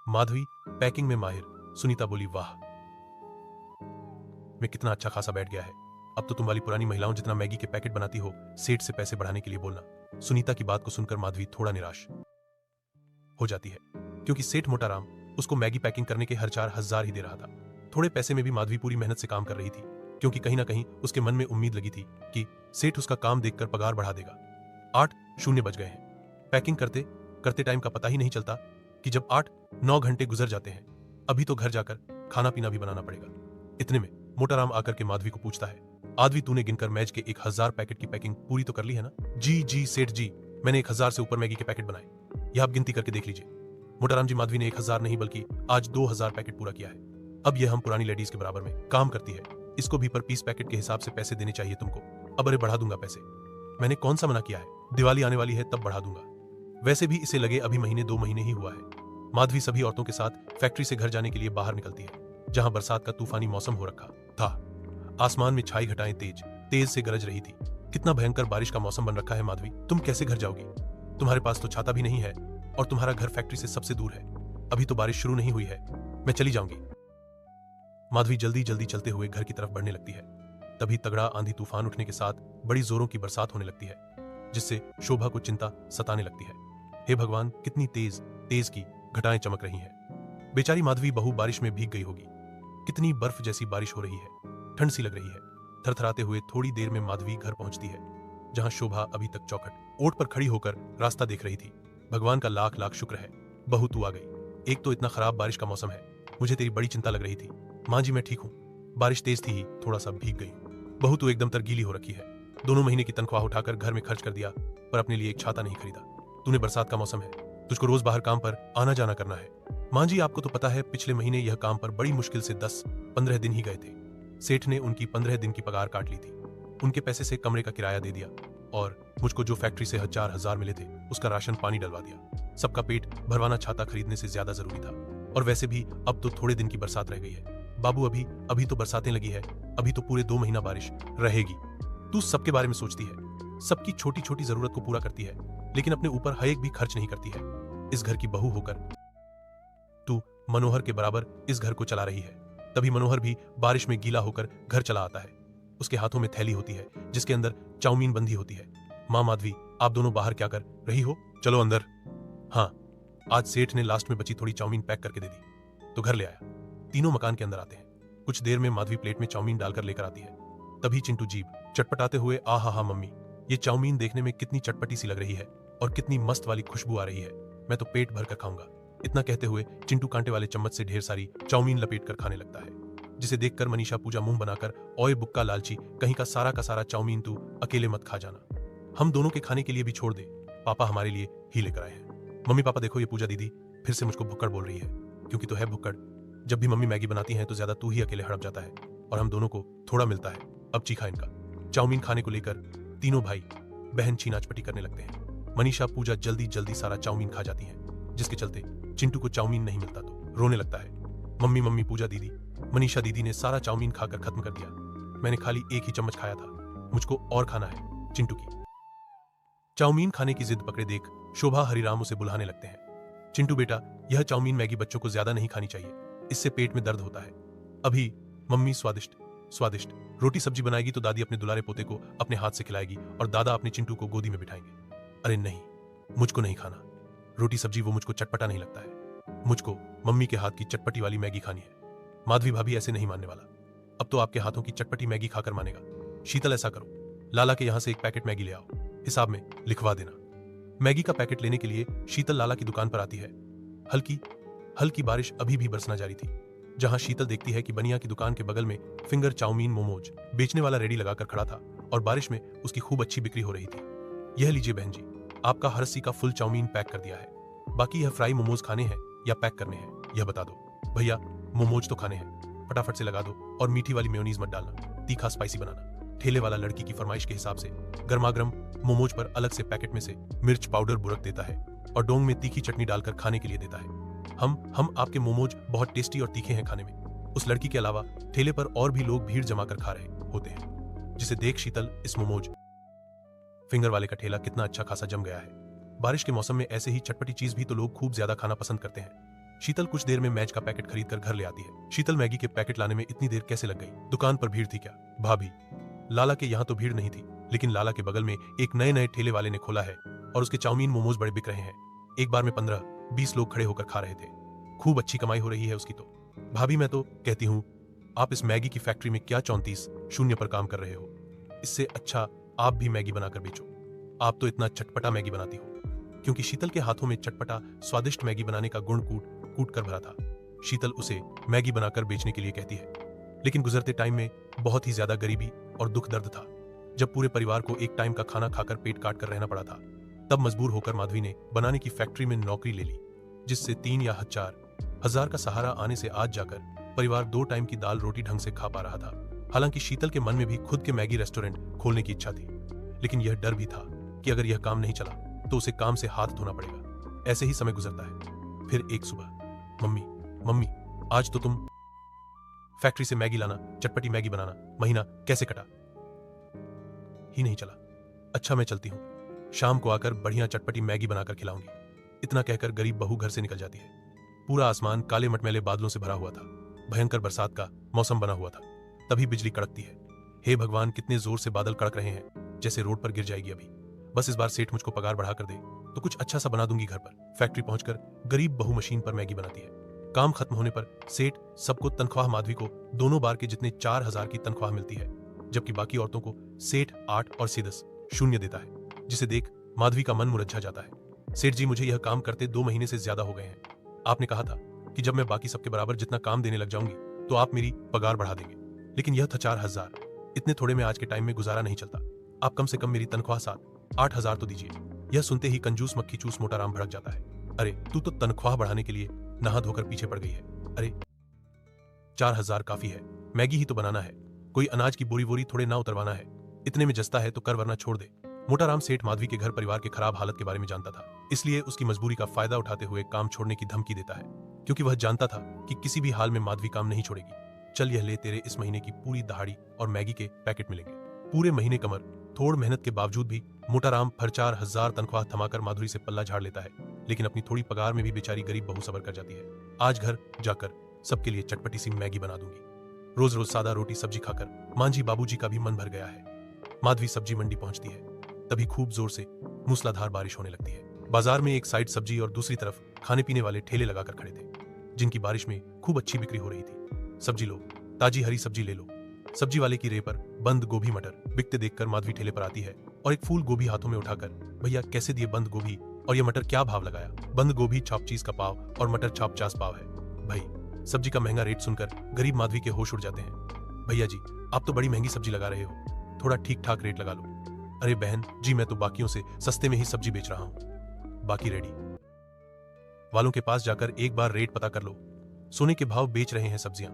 Madhavi packing में माहिर। सुनीता बोली, वाह, मैं कितना अच्छा खासा बैठ गया है। अब तो तुम वाली पुरानी महिलाओं जितना मैगी के पैकेट बनाती हो, सेठ से पैसे बढ़ाने के लिए बोलना। सुनीता की बात को सुनकर माधवी थोड़ा निराश हो जाती है, क्योंकि सेठ मोटाराम उसको मैगी पैकिंग करने के हर 4,000 ही दे रहा था। थोड़े पैसे में भी माधवी पूरी मेहनत से काम कर रही थी, क्योंकि कहीं ना कहीं उसके मन में उम्मीद लगी थी कि सेठ उसका काम देखकर पगार बढ़ा देगा। 8:00 बज गए हैं। पैकिंग करते करते टाइम का पता ही नहीं चलता कि जब 8-9 घंटे गुजर जाते हैं। अभी तो घर जाकर खाना पीना भी बनाना पड़ेगा। इतने में मोटाराम आकर के माधवी को पूछता है, आधवी, तूने गिनकर मैच के 1,000 पैकेट की पैकिंग पूरी तो कर ली है ना? जी जी सेठ जी, मैंने 1,000 से ऊपर मैगी के पैकेट बनाए। यह आप गिनती करके देख लीजिए। मोटाराम जी, माधवी ने 1,000 नहीं बल्कि आज 2,000 पैकेट पूरा किया है। अब यह हम पुरानी लेडीज के बराबर में काम करती है। इसको भी पर पीस पैकेट के हिसाब से पैसे देने चाहिए तुमको। अब अरे बढ़ा दूंगा पैसे, मैंने कौन सा मना किया है? दिवाली आने वाली है तब बढ़ा दूंगा। वैसे भी इसे लगे अभी महीने 2 महीने ही हुआ है। माधवी सभी औरतों के साथ फैक्ट्री से घर जाने के लिए बाहर निकलती है, जहां बरसात का तूफानी मौसम हो रखा था। आसमान में छाई घटाएं तेज तेज से गरज रही थी। कितना भयंकर बारिश का मौसम बन रखा है माधवी, तुम कैसे घर जाओगी? तुम्हारे पास तो छाता भी नहीं है और तुम्हारा घर फैक्ट्री से सबसे दूर है। अभी तो बारिश शुरू नहीं हुई है, मैं चली जाऊंगी। माधवी जल्दी जल्दी चलते हुए घर की तरफ बढ़ने लगती है। तभी तगड़ा आंधी तूफान उठने के साथ बड़ी जोरों की बरसात होने लगती है, जिससे शोभा को चिंता सताने लगती है। हे भगवान, कितनी तेज तेज की घटाएं चमक रही हैं। बेचारी माधवी बहू बारिश में भीग गई होगी। कितनी बर्फ जैसी बारिश हो रही है, ठंड सी लग रही है। थरथराते हुए थोड़ी देर में माधवी घर पहुंचती है, जहां शोभा अभी तक चौखट ओट पर खड़ी होकर रास्ता देख रही थी। भगवान का लाख लाख शुक्र है, बहू तू आ गई। एक तो इतना खराब बारिश का मौसम है, मुझे तेरी बड़ी चिंता लग रही थी। माँ जी मैं ठीक हूँ, बारिश तेज थी ही, थोड़ा सा भीग गई। बहू तू एकदम तरगीली हो रखी है। 2 महीने की तनख्वाह उठाकर घर में खर्च कर दिया, पर अपने लिए एक छाता नहीं खरीदा। तूने बरसात का मौसम है, तुझको रोज बाहर काम पर आना जाना करना है। माँ जी आपको तो पता है, पिछले महीने यह काम पर बड़ी मुश्किल से 10-15 दिन ही गए थे। सेठ ने उनकी 15 दिन की पगार काट ली थी। उनके पैसे से कमरे का किराया दे दिया और मुझको जो फैक्ट्री से 4,000 मिले थे उसका राशन पानी डलवा दिया। सबका पेट भरवाना छाता खरीदने से ज्यादा जरूरी था। और वैसे भी अब तो थोड़े दिन की बरसात रह गई है। बाबू अभी अभी तो बरसातें लगी है, अभी तो पूरे 2 महीना बारिश रहेगी। तू सबके बारे में सोचती है, सबकी छोटी छोटी जरूरत को पूरा करती है, लेकिन अपने ऊपर हर एक भी खर्च नहीं करती है। इस घर की बहू होकर तू मनोहर के बराबर इस घर को चला रही है। तभी मनोहर भी बारिश में गीला होकर घर चला आता है। उसके हाथों में थैली होती है जिसके अंदर चाउमीन बंधी होती है। माँ माधवी, आप दोनों बाहर क्या कर रही हो? चलो अंदर। हाँ, आज सेठ ने लास्ट में बची थोड़ी चाउमीन पैक करके दे दी तो घर ले आया। तीनों मकान के अंदर आते हैं। कुछ देर में माधवी प्लेट में चाउमीन डालकर लेकर आती है। तभी चिंटू जीभ चटपटाते हुए, आ हा हा मम्मी, ये चाउमीन देखने में कितनी चटपटी सी लग रही है और कितनी मस्त वाली खुशबू आ रही है, मैं तो पेट भर कर खाऊंगा। इतना कहते हुए चिंटू कांटे वाले चम्मच से ढेर सारी चाउमीन लपेट कर खाने लगता है, जिसे देखकर मनीषा पूजा मुंह बनाकर, ओए बुक्का लालची, कहीं का सारा चाउमीन तू अकेले मत खा जाना, हम दोनों के खाने के लिए भी छोड़ दे, पापा हमारे लिए ही लेकर आए हैं। मम्मी पापा देखो, ये पूजा दीदी फिर से मुझको भुक्कड़ बोल रही है, क्योंकि तो है भुक्कड़। जब भी मम्मी मैगी बनाती हैं तो ज्यादा तू ही अकेले हड़प जाता है और हम दोनों को थोड़ा मिलता है। अब चीखा इनका। चाउमीन खाने को लेकर तीनों भाई बहन छीनाचपटी करने लगते हैं। मनीषा पूजा जल्दी जल्दी सारा चाउमीन खा जाती हैं, जिसके चलते चिंटू को चाउमीन नहीं मिलता तो रोने लगता है। मम्मी मम्मी पूजा दीदी, मनीषा दीदी ने सारा चाउमीन खाकर खत्म कर दिया, मैंने खाली एक ही चम्मच खाया था, मुझको और खाना है। चिंटू की चाउमीन खाने की जिद पकड़े देख शोभा हरिराम उसे बुलाने लगते हैं। चिंटू बेटा, यह चाउमीन मैगी बच्चों को ज्यादा नहीं खानी चाहिए, इससे पेट में दर्द होता है। अभी मम्मी स्वादिष्ट स्वादिष्ट रोटी सब्जी बनाएगी तो दादी अपने दुलारे पोते को अपने हाथ से खिलाएगी और दादा अपने चिंटू को गोदी में बिठाएंगे। अरे नहीं, मुझको नहीं खाना रोटी सब्जी, वो मुझको चटपटा नहीं लगता है। मुझको मम्मी के हाथ की चटपटी वाली मैगी खानी है। माधवी भाभी ऐसे नहीं मानने वाला, अब तो आपके हाथों की चटपटी मैगी खाकर मानेगा। शीतल ऐसा करो, लाला के यहां से एक पैकेट मैगी ले आओ, हिसाब में लिखवा देना। मैगी का पैकेट लेने के लिए शीतल लाला की दुकान पर आती है। हल्की हल्की बारिश अभी भी बरसना जारी थी, जहां शीतल देखती है कि बनिया की दुकान के बगल में फिंगर चाउमीन मोमोज बेचने वाला रेडी लगाकर खड़ा था और बारिश में उसकी खूब अच्छी बिक्री हो रही थी। यह लीजिए बहन जी, आपका हर सी का फुल चाउमीन पैक कर दिया है, बाकी यह फ्राई मोमोज खाने हैं या पैक करने हैं यह बता दो। भैया मोमोज तो खाने हैं, फटाफट से लगा दो और मीठी वाली मेयोनीज मत डालना, तीखा स्पाइसी बनाना। ठेले वाला लड़की की फरमाइश के हिसाब से गर्मागर्म मोमोज पर अलग से पैकेट में से मिर्च पाउडर बुरक देता है और डोंग में तीखी चटनी डालकर खाने के लिए देता है। हम आपके मोमोज बहुत टेस्टी और तीखे हैं खाने में। उस लड़की के अलावा ठेले पर और भी लोग भीड़ जमा कर खा रहे होते हैं, जिसे देख शीतल इस मोमोज फिंगर वाले का ठेला कितना अच्छा खासा जम गया है। बारिश के मौसम में ऐसे ही चटपटी चीज भी तो लोग खूब ज्यादा खाना पसंद करते हैं। शीतल कुछ देर में मैगी का पैकेट खरीद कर घर ले आती है। शीतल मैगी के पैकेट लाने में इतनी देर कैसे लग गई? दुकान पर भीड़ थी क्या? भाभी, लाला के यहाँ तो भीड़ नहीं थी, लेकिन लाला के बगल में एक नए नए ठेले वाले ने खोला है और उसके चाउमीन मोमोज बड़े बिक रहे हैं। एक बार में 15-20 लोग खड़े होकर खा रहे थे। खूब अच्छी कमाई हो रही है उसकी तो। भाभी, मैं तो कहती हूँ आप इस मैगी की फैक्ट्री में क्या 34 पर काम कर रहे हो? इससे अच्छा आप भी मैगी बनाकर बेचो। आप तो इतना चटपटा मैगी बनाती हो। क्योंकि शीतल के हाथों में चटपटा स्वादिष्ट मैगी बनाने का गुण कूट कूट कर भरा था। शीतल उसे मैगी बनाकर बेचने के लिए कहती है, लेकिन गुजरते टाइम में बहुत ही ज्यादा गरीबी और दुख दर्द था। जब पूरे परिवार को एक टाइम का खाना खाकर पेट काट कर रहना पड़ा था, तब मजबूर होकर माधवी ने बनाने की फैक्ट्री में नौकरी ले ली, जिससे 3 या 4 हजार का सहारा आने से आज जाकर परिवार 2 टाइम की दाल रोटी ढंग से खा पा रहा था। हालांकि शीतल के मन में भी खुद के मैगी रेस्टोरेंट खोलने की इच्छा थी, लेकिन यह डर भी था कि अगर यह काम नहीं चला तो उसे काम से हाथ धोना पड़ेगा। ऐसे ही समय गुजरता है। फिर एक सुबह, मम्मी, आज तो तुम फैक्ट्री से मैगी लाना, चटपटी मैगी बनाना, महीना कैसे कटा ही नहीं चला। अच्छा, मैं चलती हूँ, शाम को आकर बढ़िया चटपटी मैगी बनाकर खिलाऊंगी। इतना कहकर गरीब बहू घर से निकल जाती है। पूरा आसमान काले मटमैले बादलों से भरा हुआ था। भयंकर बरसात का मौसम बना हुआ था। तभी बिजली कड़कती है। हे भगवान, कितने जोर से बादल कड़क रहे हैं, जैसे रोड पर गिर जाएगी अभी। बस इस बार सेठ मुझको पगार बढ़ा कर दे तो कुछ अच्छा सा बना दूंगी घर पर। फैक्ट्री पहुंचकर गरीब बहू मशीन पर मैगी बनाती है। काम खत्म होने पर सेठ सबको तनख्वाह, माधवी को दोनों बार के जितने 4000 की तनख्वाह मिलती है, जबकि बाकी औरतों को सेठ 8 और सीधस 0 देता है, जिसे देख माधवी का मन मुरझा जाता है। सेठ जी, मुझे यह काम करते 2 महीने से ज्यादा हो गए हैं। आपने कहा था कि जब मैं बाकी सबके बराबर जितना काम देने लग जाऊंगी तो आप मेरी पगार बढ़ा देंगे, लेकिन यह था 4000। इतने थोड़े में आज के टाइम में गुजारा नहीं चलता। आप कम से कम मेरी तनख्वाह 7-8 हजार तो दीजिए। यह सुनते ही कंजूस मक्खी चूस मोटाराम भड़क जाता है। अरे तू तो तनख्वाह बढ़ाने के लिए नहा धोकर पीछे पड़ गई है। अरे 4000 काफी है, मैगी ही तो बनाना है, कोई अनाज की बोरी वोरी थोड़े ना उतरवाना है। इतने में जस्ता है तो कर वरना छोड़ दे। मोटाराम सेठ माधवी के घर परिवार के खराब हालत के बारे में जानता था, इसलिए उसकी मजबूरी का फायदा उठाते हुए काम छोड़ने की धमकी देता है, क्योंकि वह जानता था कि किसी भी हाल में माधवी काम नहीं छोड़ेगी। चल यह ले, तेरे इस महीने की पूरी दहाड़ी और मैगी के पैकेट मिलेंगे। पूरे महीने कमर थोड़ मेहनत के बावजूद भी मोटाराम 4,000 तनख्वाह थमाकर माधुरी से पल्ला झाड़ लेता है, लेकिन अपनी थोड़ी पगार में भी बेचारी गरीब बहू सबर कर जाती है। आज घर जाकर सबके लिए चटपटी सी मैगी बना दूंगी। रोज रोज सादा रोटी सब्जी खाकर मांझी बाबूजी का भी मन भर गया है। माधवी सब्जी मंडी पहुंचती है, तभी खूब जोर से मूसलाधार बारिश होने लगती है। बाजार में एक साइड सब्जी और दूसरी तरफ खाने पीने वाले ठेले लगाकर खड़े थे, जिनकी बारिश में खूब अच्छी बिक्री हो रही थी। सब्जी लो, ताजी हरी सब्जी ले लो। सब्जी वाले की रे पर बंद गोभी मटर बिकते देखकर माधवी ठेले पर आती है और एक फूल गोभी हाथों में उठाकर, भैया कैसे दिए बंद गोभी और ये मटर क्या भाव लगाया? बंद गोभी चॉप चीज का पाव और मटर चॉप 50 पाव है। भाई, सब्जी का महंगा रेट सुनकर गरीब माधवी के होश उड़ जाते हैं। भैया जी, आप तो बड़ी महंगी सब्जी लगा रहे हो, थोड़ा ठीक ठाक रेट लगा लो। अरे बहन जी, मैं तो बाकियों से सस्ते में ही सब्जी बेच रहा हूँ। बाकी रेडी वालों के पास जाकर एक बार रेट पता कर लो, सोने के भाव बेच रहे हैं सब्जियां।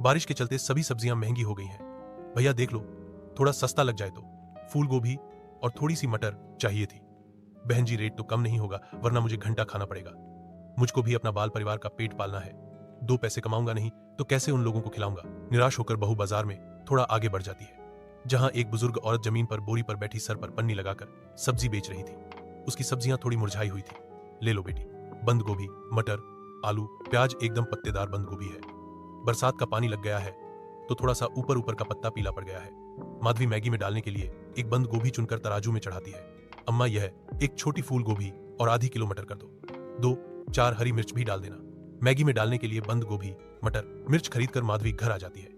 बारिश के चलते सभी सब्जियां महंगी हो गई हैं। भैया देख लो, थोड़ा सस्ता लग जाए तो। फूल गोभी और थोड़ी सी मटर चाहिए थी। बहन जी, रेट तो कम नहीं होगा, वरना मुझे घंटा खाना पड़ेगा। मुझको भी अपना बाल परिवार का पेट पालना है। 2 पैसे कमाऊंगा नहीं तो कैसे उन लोगों को खिलाऊंगा? निराश होकर बहू बाजार में थोड़ा आगे बढ़ जाती है, जहां एक बुजुर्ग औरत जमीन पर बोरी पर बैठी सर पर पन्नी लगाकर सब्जी बेच रही थी। उसकी सब्जियां थोड़ी मुरझाई हुई थी। ले लो बेटी, बंद गोभी, मटर, आलू, प्याज एकदम पत्तेदार बंद गोभी है। बरसात का पानी लग गया है तो थोड़ा सा ऊपर ऊपर का पत्ता पीला पड़ गया है। माधवी मैगी में डालने के लिए एक बंद गोभी चुनकर तराजू में चढ़ाती है। अम्मा, यह एक छोटी फूल गोभी और आधी किलो मटर कर दो। 2-4 हरी मिर्च भी डाल देना। मैगी में डालने के लिए बंद गोभी, मटर, मिर्च खरीदकर माधवी घर आ जाती है,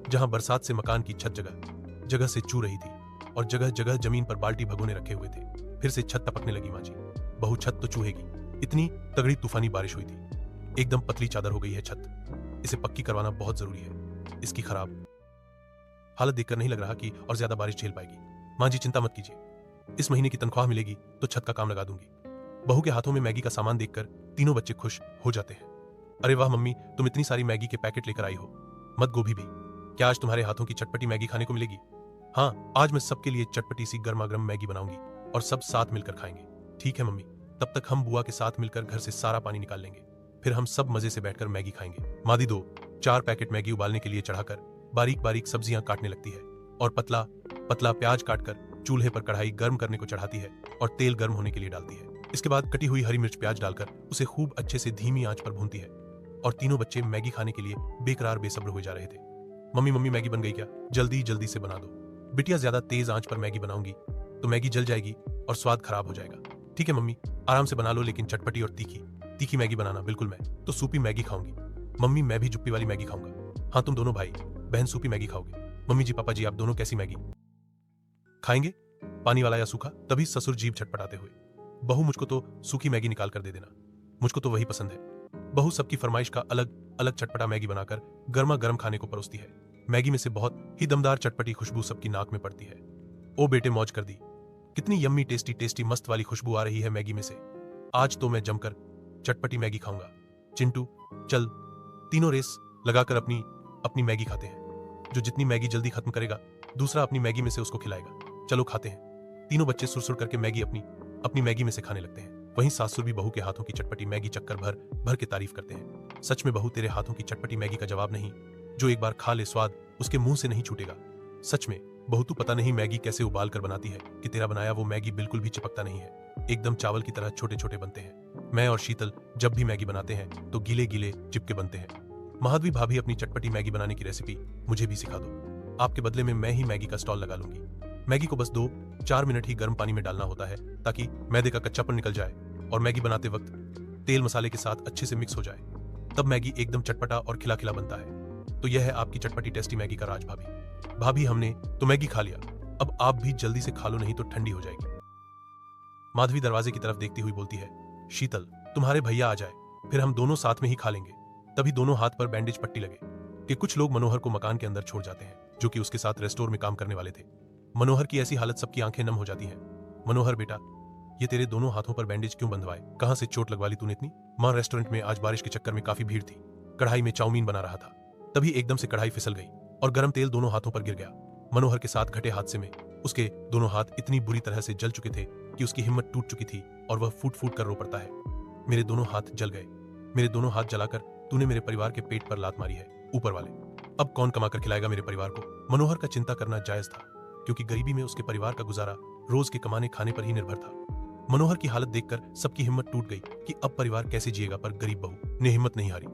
जहां बरसात से मकान की छत जगह जगह से चू रही थी और जगह जगह जमीन पर बाल्टी भगोने रखे हुए थे। फिर से छत टपकने लगी। माँ जी, बहू छत तो चूहेगी। इतनी तगड़ी तूफानी बारिश हुई थी, एकदम पतली चादर हो गई है छत। इसे पक्की करवाना बहुत जरूरी है। इसकी खराब हालत देखकर नहीं लग रहा कि और ज्यादा बारिश झेल पाएगी। माँ जी चिंता मत कीजिए, इस महीने की तनख्वाह मिलेगी तो छत का काम लगा दूंगी। बहू के हाथों में मैगी का सामान देखकर तीनों बच्चे खुश हो जाते हैं। अरे वाह मम्मी, तुम इतनी सारी मैगी के पैकेट लेकर आई हो, मत गोभी भी। क्या आज तुम्हारे हाथों की चटपटी मैगी खाने को मिलेगी? हाँ, आज मैं सबके लिए चटपटी सी गर्मा गर्म मैगी बनाऊंगी और सब साथ मिलकर खाएंगे। ठीक है मम्मी, तब तक हम बुआ के साथ मिलकर घर से सारा पानी निकाल लेंगे, फिर हम सब मजे से बैठकर मैगी खाएंगे। मादी 2-4 पैकेट मैगी उबालने के लिए चढ़ाकर बारीक बारीक सब्जियां काटने लगती है और पतला पतला प्याज काटकर चूल्हे पर कढ़ाई गर्म करने को चढ़ाती है और तेल गर्म होने के लिए डालती है। इसके बाद कटी हुई हरी मिर्च प्याज डालकर उसे खूब अच्छे से धीमी आंच पर भूनती है और तीनों बच्चे मैगी खाने के लिए बेकरार बेसब्र हुए जा रहे थे। मम्मी मम्मी मैगी बन गई क्या? जल्दी जल्दी से बना दो। बिटिया ज्यादा तेज आंच पर मैगी बनाऊंगी तो मैगी जल जाएगी और स्वाद खराब हो जाएगा। ठीक है मम्मी, आराम से बना लो, लेकिन चटपटी और तीखी तीखी मैगी बनाना। बिल्कुल, मैं तो सूपी मैगी खाऊंगी। मम्मी मैं भी जुप्पी वाली मैगी खाऊंगा। हाँ तुम दोनों भाई बहन सूपी मैगी खाओगे। मम्मी जी पापा जी आप दोनों कैसी मैगी खाएंगे, पानी वाला या सूखा? तभी ससुर जीभ छटपटाते हुए, बहू मुझको तो सूखी मैगी निकाल कर दे देना, मुझको तो वही पसंद है। बहू सबकी फरमाइश का अलग अलग चटपटा मैगी बनाकर गर्मा गर्म खाने को परोसती है। मैगी में से बहुत ही दमदार चटपटी खुशबू सबकी नाक में पड़ती है। ओ बेटे मौज कर दी, कितनी यम्मी टेस्टी टेस्टी मस्त वाली खुशबू आ रही है मैगी में से। आज तो मैं जमकर चटपटी मैगी खाऊंगा। चिंटू चल, तीनों रेस लगाकर अपनी अपनी मैगी खाते हैं। जो जितनी मैगी जल्दी खत्म करेगा दूसरा अपनी मैगी में से उसको खिलाएगा। चलो खाते हैं। तीनों बच्चे सुरसुर करके मैगी अपनी अपनी मैगी में से खाने लगते हैं। वहीं सासुर भी बहू के हाथों की चटपटी मैगी चक्कर भर भर के तारीफ करते हैं। सच में बहू, तेरे हाथों की चटपटी मैगी का जवाब नहीं। जो एक बार खा ले स्वाद उसके मुंह से नहीं छूटेगा। सच में बहू, तू पता नहीं मैगी कैसे उबाल कर बनाती है कि तेरा बनाया वो मैगी बिल्कुल भी चिपकता नहीं है, एकदम चावल की तरह छोटे छोटे बनते हैं। मैं और शीतल जब भी मैगी बनाते हैं तो गीले गीले चिपके बनते हैं। माधवी भाभी अपनी चटपटी मैगी बनाने की रेसिपी मुझे भी सिखा दो। आपके बदले में मैं ही मैगी का स्टॉल लगा लूंगी। मैगी को बस 2-4 मिनट ही गर्म पानी में डालना होता है ताकि मैदे का कच्चापन निकल जाए और मैगी बनाते वक्त तेल मसाले के साथ अच्छे से मिक्स हो जाए। तब मैगी एकदम चटपटा और खिला खिला बनता है। तो यह है आपकी चटपटी टेस्टी मैगी का राज। भाभी हमने तो मैगी खा लिया, अब आप भी जल्दी से खा लो नहीं तो ठंडी हो जाएगी। माधवी दरवाजे की तरफ देखती हुई बोलती है, शीतल तुम्हारे भैया आ जाए फिर हम दोनों साथ में ही खा लेंगे। तभी दोनों हाथ पर बैंडेज पट्टी लगे कि कुछ लोग मनोहर को मकान के अंदर छोड़ जाते हैं, जो कि उसके साथ रेस्टोर में काम करने वाले थे। मनोहर की ऐसी हालत सबकी आंखें नम हो जाती हैं। मनोहर बेटा, ये तेरे दोनों हाथों पर बैंडेज क्यों बंधवाए? कहां से चोट लगवा ली तूने इतनी? मां, रेस्टोरेंट में आज बारिश के चक्कर में काफी भीड़ थी, कढ़ाई में चाउमीन बना रहा था, तभी एकदम से कढ़ाई फिसल गई और गर्म तेल दोनों हाथों पर गिर गया। मनोहर के साथ घटे हादसे में उसके दोनों हाथ इतनी बुरी तरह से जल चुके थे कि उसकी हिम्मत टूट चुकी थी और वह फूट फूट कर रो पड़ता है। मेरे दोनों हाथ जल गए, मेरे दोनों हाथ जलाकर तूने मेरे परिवार के पेट पर लात मारी है ऊपर वाले। अब कौन कमाकर खिलाएगा मेरे परिवार को? मनोहर का चिंता करना जायज था, क्योंकि गरीबी में उसके परिवार का गुजारा रोज के कमाने खाने पर ही निर्भर था। मनोहर की हालत देखकर सबकी हिम्मत टूट गई कि अब परिवार कैसे जिएगा, पर गरीब बहू ने हिम्मत नहीं हारी।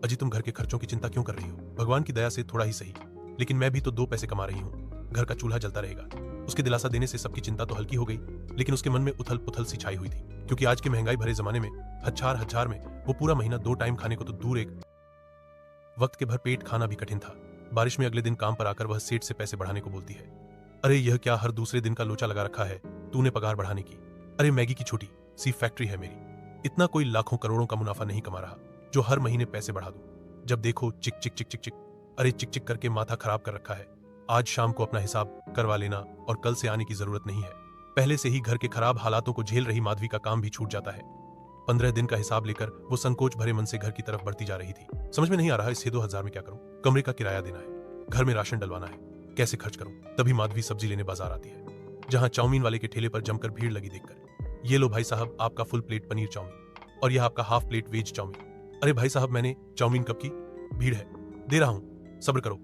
अजी तुम घर के खर्चों की चिंता क्यों कर रही हो? भगवान की दया से थोड़ा ही सही, लेकिन मैं भी तो 2 पैसे कमा रही हूँ, घर का चूल्हा जलता रहेगा। उसके दिलासा देने से सबकी चिंता तो हल्की हो गई, लेकिन उसके मन में उथल पुथल सी छाई हुई थी, क्योंकि आज के महंगाई भरे जमाने में हच्छार में वो पूरा महीना 2 टाइम खाने को तो दूर, एक वक्त के भर पेट खाना भी कठिन था। बारिश में अगले दिन काम पर आकर वह सेठ से पैसे बढ़ाने को बोलती है। अरे यह क्या हर दूसरे दिन का लोचा लगा रखा है तूने पगार बढ़ाने की? अरे मैगी की छोटी सी फैक्ट्री है मेरी, इतना कोई लाखों करोड़ों का मुनाफा नहीं कमा रहा जो हर महीने पैसे बढ़ा दूं। जब देखो चिक चिक चिक चिक चिक, अरे चिक चिक करके माथा खराब कर रखा है। आज शाम को अपना हिसाब करवा लेना और कल से आने की जरूरत नहीं है। पहले से ही घर के खराब हालातों को झेल रही माधवी का काम भी छूट जाता है। 15 दिन का हिसाब लेकर वो संकोच भरे मन से घर की तरफ बढ़ती जा रही थी। समझ में नहीं आ रहा इस 2000 में क्या करूं? कमरे का किराया देना है, घर में राशन डलवाना है, कैसे खर्च करूं? तभी माधवी सब्जी लेने बाजार आती है, जहां चाउमीन वाले के ठेले पर जमकर भीड़ लगी देखकर। ये लो भाई साहब आपका फुल प्लेट पनीर चाउमीन और यह आपका हाफ प्लेट वेज चाउमीन। अरे भाई साहब मैंने चाउमीन कब की? भीड़ है, दे रहा हूं, सब्र करो।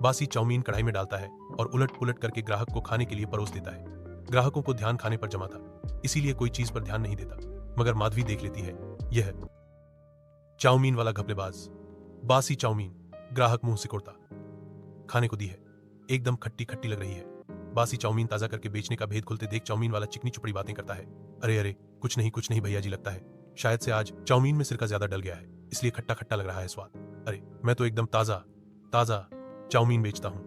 बासी चाउमीन कढ़ाई में डालता है और उलट पुलट करके ग्राहक को खाने के लिए परोस देता है। ग्राहकों को ध्यान खाने पर जमा था, इसीलिए कोई चीज पर ध्यान नहीं देता, मगर माधवी देख लेती है यह चाउमीन वाला घपलेबाज। बासी चाउमीन ग्राहक मुंह सिकोड़ता खाने को दी है, एकदम खट्टी खट्टी लग रही है। बासी चाउमीन ताजा करके बेचने का भेद खुलते देख चाउमीन वाला चिकनी चुपड़ी बातें करता है। अरे अरे कुछ नहीं भैया जी, लगता है शायद से आज चाउमीन में सिरका ज्यादा डल गया है, इसलिए खट्टा खट्टा लग रहा है स्वाद। अरे मैं तो एकदम ताजा ताजा चाउमीन बेचता हूं।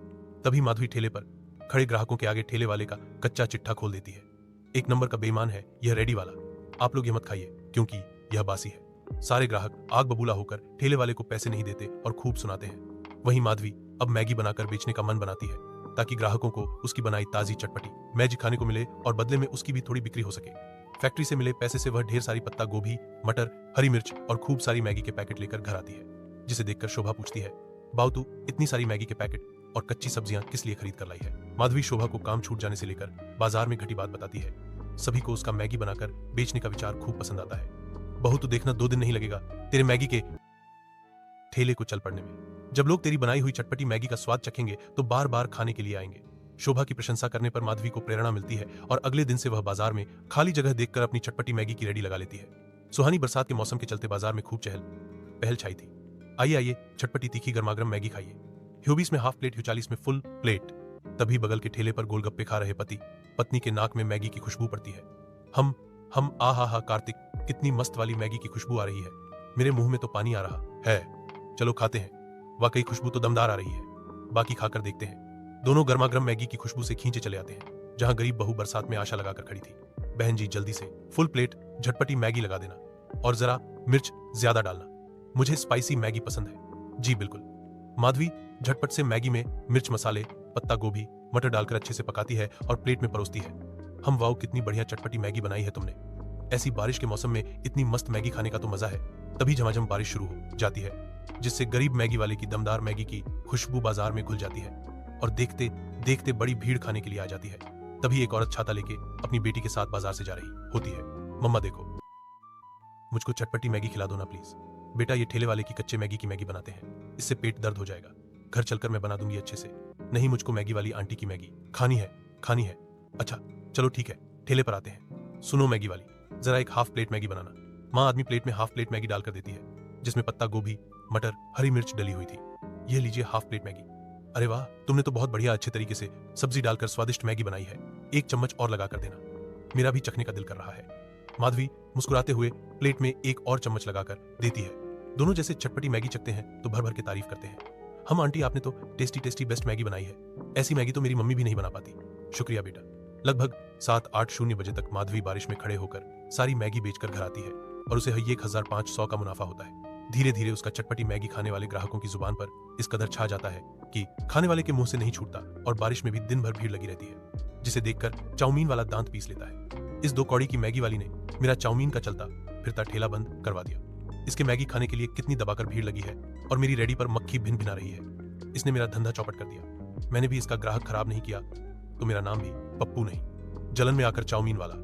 तभी माधवी ठेले पर खड़े ग्राहकों के आगे ठेले वाले का कच्चा चिट्ठा खोल देती है। 1 नंबर का बेईमान है यह रेडी वाला, आप लोग ये मत खाइए क्योंकि यह बासी है। सारे ग्राहक आग बबूला होकर ठेले वाले को पैसे नहीं देते और खूब सुनाते हैं। वहीं माधवी अब मैगी बनाकर बेचने का मन बनाती है ताकि ग्राहकों को उसकी बनाई ताजी चटपटी मैगी खाने को मिले और बदले में उसकी भी थोड़ी बिक्री हो सके। फैक्ट्री से मिले पैसे से वह ढेर सारी पत्ता गोभी, मटर, हरी मिर्च और खूब सारी मैगी के पैकेट लेकर घर आती है, जिसे देखकर शोभा पूछती है, बाऊ तू इतनी सारी मैगी के पैकेट और कच्ची सब्जियां किस लिए खरीद कर लाई है? माधवी शोभा को काम छूट जाने से लेकर बाजार में घटी बात बताती है। सभी को उसका मैगी बनाकर बेचने का विचार खूब पसंद आता है। बहू तो देखना 2 दिन नहीं लगेगा तेरे मैगी के ठेले को चल पड़ने में। जब लोग तेरी बनाई हुई चटपटी मैगी का स्वाद चखेंगे तो बार बार खाने के लिए आएंगे। शोभा की प्रशंसा करने पर माधवी को प्रेरणा मिलती है और अगले दिन से वह बाजार में खाली जगह देखकर अपनी चटपटी मैगी की रेडी लगा लेती है। सुहानी बरसात के मौसम के चलते बाजार में खूब चहल पहल छाई थी। आइए आइए, चटपटी तीखी गर्मागर्म मैगी खाइए। ह्यूबीस में हाफ प्लेट, ह्यूचालीस में फुल प्लेट। तभी बगल के ठेले पर गोलगप्पे खा रहे पति पत्नी के नाक में मैगी की खुशबू पड़ती है। हम आ हा कार्तिक, कितनी मस्त वाली मैगी की खुशबू आ रही है, मेरे मुंह में तो पानी आ रहा है। चलो खाते हैं, वाकई खुशबू तो दमदार आ रही है, बाकी खाकर देखते हैं। दोनों गर्मागर्म मैगी की खुशबू से खींचे चले आते हैं जहां गरीब बहू बरसात में आशा लगाकर खड़ी थी। बहन जी जल्दी से फुल प्लेट झटपटी मैगी लगा देना, और जरा मिर्च ज्यादा डालना, मुझे स्पाइसी मैगी पसंद है। जी बिल्कुल। माधवी झटपट से मैगी में मिर्च मसाले, पत्ता गोभी, मटर डालकर अच्छे से पकाती है और प्लेट में परोसती है। हम वाओ, कितनी बढ़िया चटपटी मैगी बनाई है तुमने। ऐसी बारिश के मौसम में इतनी मस्त मैगी खाने का तो मजा है। तभी झमाझम बारिश शुरू हो जाती है, जिससे गरीब मैगी वाले की दमदार मैगी की खुशबू बाजार में घुल जाती है और देखते देखते बड़ी भीड़ खाने के लिए आ जाती है। तभी एक औरत छाता लेके अपनी बेटी के साथ बाजार से जा रही होती है। मम्मा देखो, मुझको चटपटी मैगी खिला दो ना प्लीज। बेटा, ये ठेले वाले की कच्चे मैगी की मैगी बनाते हैं, इससे पेट दर्द हो जाएगा। घर चलकर मैं बना दूंगी अच्छे से। नहीं, मुझको मैगी वाली आंटी की मैगी खानी है। अच्छा चलो ठीक है, ठेले पर आते हैं। सुनो मैगी वाली, जरा एक हाफ प्लेट मैगी बनाना। माँ आदमी प्लेट में हाफ प्लेट मैगी डालकर देती है, जिसमें पत्ता गोभी, मटर, हरी मिर्च डली हुई थी। ये लीजिए हाफ प्लेट मैगी। अरे वाह, तुमने तो बहुत बढ़िया अच्छे तरीके से सब्जी डालकर स्वादिष्ट मैगी बनाई है। एक चम्मच और लगा कर देना, मेरा भी चखने का दिल कर रहा है। माधवी मुस्कुराते हुए प्लेट में एक और चम्मच लगाकर देती है। दोनों जैसे चटपटी मैगी चखते हैं तो भर भर के तारीफ करते हैं। हम आंटी, आपने तो टेस्टी बेस्ट मैगी बनाई है, ऐसी मैगी तो मेरी मम्मी भी नहीं बना पाती। शुक्रिया बेटा। लगभग 7-8 बजे तक माधवी बारिश में खड़े होकर सारी मैगी बेचकर घर आती है और उसे 1500 का मुनाफा होता है। धीरे धीरे उसका चटपटी मैगी खाने वाले ग्राहकों की जुबान पर इस कदर छा जाता है कि खाने वाले के मुंह से नहीं छूटता और बारिश में भी दिन भर भीड़ लगी रहती है, जिसे देखकर चाउमीन वाला दांत पीस लेता है। इस 2 कौड़ी की मैगी वाली ने मेरा चाउमीन का चलता फिरता ठेला बंद करवा दिया। इसके मैगी खाने के लिए कितनी दबाकर भीड़ लगी है और मेरी रेडी पर मक्खी भिन भिना रही है। इसने मेरा धंधा चौपट कर दिया। मैंने भी इसका ग्राहक खराब नहीं किया तो मेरा नाम भी पप्पू नहीं। जलन में आकर चाउमीन वाला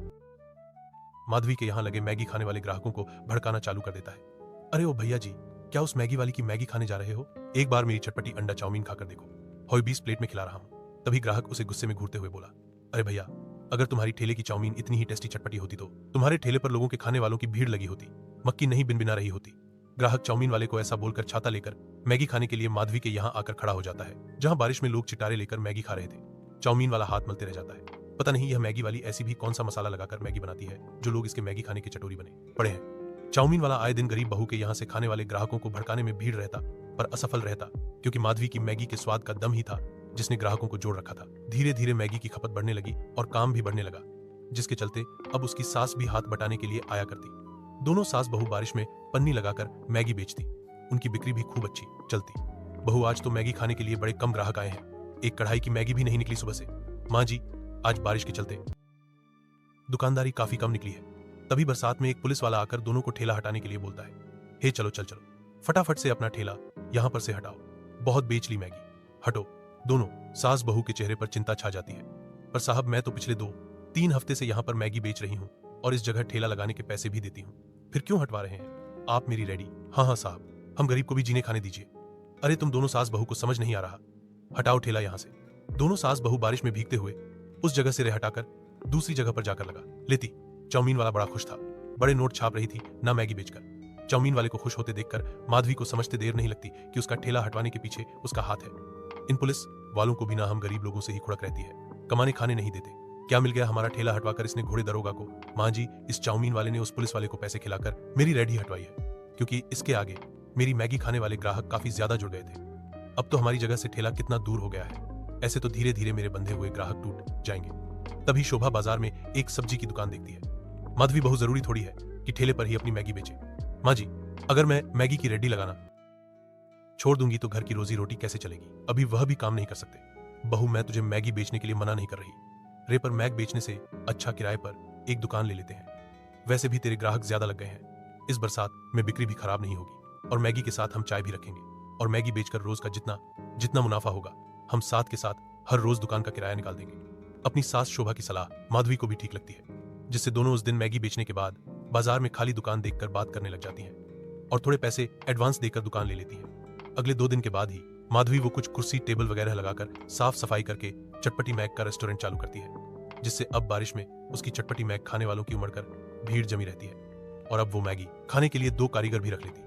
माधवी के यहाँ लगे मैगी खाने वाले ग्राहकों को भड़काना चालू कर देता है। अरे ओ भैया जी, क्या उस मैगी वाली की मैगी खाने जा रहे हो? एक बार मेरी चटपटी अंडा चाउमीन खाकर देखो, हॉय 20 प्लेट में खिला रहा हूँ। तभी ग्राहक उसे गुस्से में घूरते हुए बोला, अरे भैया, अगर तुम्हारी ठेले की चाउमीन इतनी ही टेस्टी चटपटी होती तो तुम्हारे ठेले पर लोगों के खाने वालों की भीड़ लगी होती, मक्खी नहीं बिनबिना रही होती। ग्राहक चाउमीन वाले को ऐसा बोलकर छाता लेकर मैगी खाने के लिए माधवी के यहाँ आकर खड़ा हो जाता है, जहाँ बारिश में लोग चिटारे लेकर मैगी खा रहे थे। चाउमीन वाला हाथ मलते रह जाता है। पता नहीं यह मैगी वाली ऐसी भी कौन सा मसाला लगाकर मैगी बनाती है जो लोग इसके मैगी खाने के चटोरी बने पड़े हैं। चाउमीन वाला आए दिन गरीब बहू के यहाँ से खाने वाले ग्राहकों को भड़काने में भीड़ रहता, पर असफल रहता, क्योंकि माधवी की मैगी के स्वाद का दम ही था जिसने ग्राहकों को जोड़ रखा था। धीरे धीरे मैगी की खपत बढ़ने लगी और काम भी बढ़ने लगा, जिसके चलते अब उसकी सास भी हाथ बटाने के लिए आया करती। दोनों सास बहू बारिश में पन्नी लगाकर मैगी बेचती। उनकी बिक्री भी खूब अच्छी चलती। बहू, आज तो मैगी खाने के लिए बड़े कम ग्राहक आए हैं, एक कढ़ाई की मैगी भी नहीं निकली सुबह से। माँ जी, आज बारिश के चलते दुकानदारी काफी कम निकली है। तभी बरसात में एक पुलिस वाला आकर दोनों को ठेला हटाने के लिए बोलता है, हे चलो फटाफट से अपना ठेला यहां पर से हटाओ, बहुत बेच ली मैगी, हटो। दोनों सास बहू के चेहरे पर चिंता छा जाती है। पर साहब, मैं तो पिछले 2-3 हफ्ते से यहां पर मैगी बेच रही हूं और इस जगह ठेला लगाने के पैसे भी देती हूं, फिर क्यों हटवा रहे हैं आप मेरी रेडी? हाँ साहब, हम गरीब को भी जीने खाने दीजिए। अरे तुम दोनों सास बहू को समझ नहीं आ रहा, हटाओ ठेला यहां से। दोनों सास बहू बारिश में भीगते हुए उस जगह से रे हटाकर दूसरी जगह पर जाकर लगा लेती। चाउमीन वाला बड़ा खुश था, बड़े नोट छाप रही थी ना मैगी बेचकर। चाउमीन वाले को खुश होते देखकर माधवी को समझते देर नहीं लगती कि उसका ठेला हटवाने के पीछे उसका हाथ है। इन पुलिस वालों को भी ना हम गरीब लोगों से ही खुड़क रहती है, कमाने खाने नहीं देते। क्या मिल गया हमारा ठेला हटवाकर इसने घोड़े दरोगा को? माँ जी, इस चाउमीन वाले ने उस पुलिस वाले को पैसे खिलाकर मेरी रेडी हटवाई है, क्योंकि इसके आगे मेरी मैगी खाने वाले ग्राहक काफी ज्यादा जुड़ गए थे। अब तो हमारी जगह से ठेला कितना दूर हो गया है, ऐसे तो धीरे धीरे मेरे बंधे हुए ग्राहक टूट जाएंगे। तभी शोभा बाजार में एक सब्जी की दुकान देखती है। माधवी, बहुत जरूरी थोड़ी है कि ठेले पर ही अपनी मैगी बेचे। माँ जी, अगर मैं मैगी की रेडी लगाना छोड़ दूंगी तो घर की रोजी रोटी कैसे चलेगी? अभी वह भी काम नहीं कर सकते। बहू, मैं तुझे मैगी बेचने के लिए मना नहीं कर रही, रे पर मैग बेचने से अच्छा किराए पर एक दुकान ले लेते हैं। वैसे भी तेरे ग्राहक ज्यादा लग गए हैं, इस बरसात में बिक्री भी खराब नहीं होगी और मैगी के साथ हम चाय भी रखेंगे और मैगी बेचकर रोज का जितना मुनाफा होगा हम साथ के साथ हर रोज दुकान का किराया निकाल देंगे। अपनी सास शोभा की सलाह माधवी को भी ठीक लगती है, जिससे दोनों उस दिन मैगी बेचने के बाद बाजार में खाली दुकान देखकर बात करने लग जाती हैं और थोड़े पैसे एडवांस देकर दुकान ले लेती हैं। अगले 2 दिन के बाद ही माधवी वो कुछ कुर्सी टेबल वगैरह लगाकर साफ सफाई करके चटपटी मैग का रेस्टोरेंट चालू करती है, जिससे अब बारिश में उसकी चटपटी मैग खाने वालों की उमड़कर भीड़ जमी रहती है और अब वो मैगी खाने के लिए 2 कारीगर भी रख लेती।